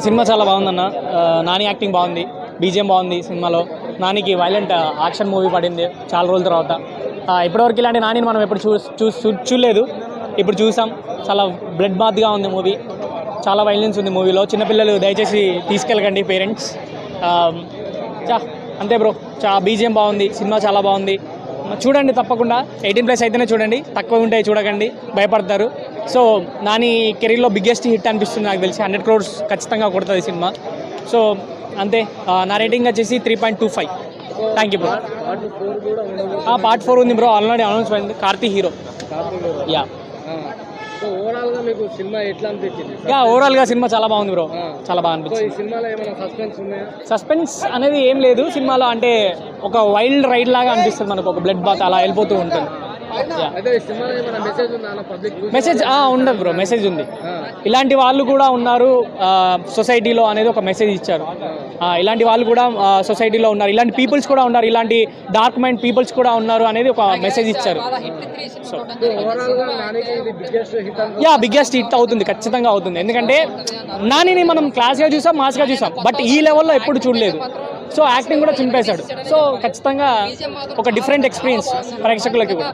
Cinema చాలా బాగుందన్న. Nani acting బాగుంది, బీజిఎం బాగుంది సినిమాలో. నానికి వైలెంట్ యాక్షన్ మూవీ పడింది చాలా రోజుల తర్వాత. ఇప్పటివరకు ఇలాంటి నానిని మనం ఎప్పుడు చూడలేదు, ఇప్పుడు చూసాం. చాలా బ్లడ్ బాత్గా ఉంది మూవీ, చాలా వైలెన్స్ ఉంది మూవీలో. చిన్నపిల్లలు దయచేసి తీసుకెళ్ళకండి పేరెంట్స్. అంతే బ్రో. బీజిఎం బాగుంది, సినిమా చాలా బాగుంది. చూడండి తప్పకుండా. 18+ అయితేనే చూడండి, తక్కువ ఉంటే చూడకండి, భయపడతారు. సో నాని కెరీర్లో బిగ్గెస్ట్ హిట్ అనిపిస్తుంది నాకు తెలిసి. 100 crores ఖచ్చితంగా కొడుతుంది సినిమా. సో అంతే. నా రేటింగ్ వచ్చేసి 3.25. Thank you bro. పార్ట్ 4 ఉంది బ్రో, ఆల్రెడీ అనౌన్స్ అయింది. కార్తీ హీరో. యా. ఓవరాల్గా మీకు సినిమా ఎట్లా అనిపించింది? ఓవరాల్గా సినిమా చాలా బాగుంది బ్రో, చాలా బాగా అనిపించింది. ఈ సినిమాలో ఏమైనా సస్పెన్స్ ఉన్నాయా? సస్పెన్స్ అనేది ఏం లేదు సినిమాలో. అంటే ఒక వైల్డ్ రైడ్ లాగా అనిపిస్తుంది మనకు, ఒక బ్లడ్ బాత్ అలా వెళ్ళిపోతూ ఉంటుంది. మెసేజ్ ఉండదు బ్రో, మెసేజ్ ఉంది. ఇలాంటి వాళ్ళు కూడా ఉన్నారు సొసైటీలో అనేది ఒక మెసేజ్ ఇచ్చారు. ఇలాంటి వాళ్ళు కూడా సొసైటీలో ఉన్నారు, ఇలాంటి పీపుల్స్ కూడా ఉన్నారు, ఇలాంటి డార్క్ మైండ్ పీపుల్స్ కూడా ఉన్నారు అనేది ఒక మెసేజ్ ఇచ్చారు. సో బిగ్గెస్ట్ హిట్ అవుతుంది, ఖచ్చితంగా అవుతుంది. ఎందుకంటే నానిని మనం క్లాస్గా చూసాం, మాస్గా చూసాం, బట్ ఈ లెవెల్లో ఎప్పుడు చూడలేదు. సో యాక్టింగ్ కూడా చింపేశాడు. సో ఖచ్చితంగా ఒక డిఫరెంట్ ఎక్స్పీరియన్స్ ప్రేక్షకులకి కూడా.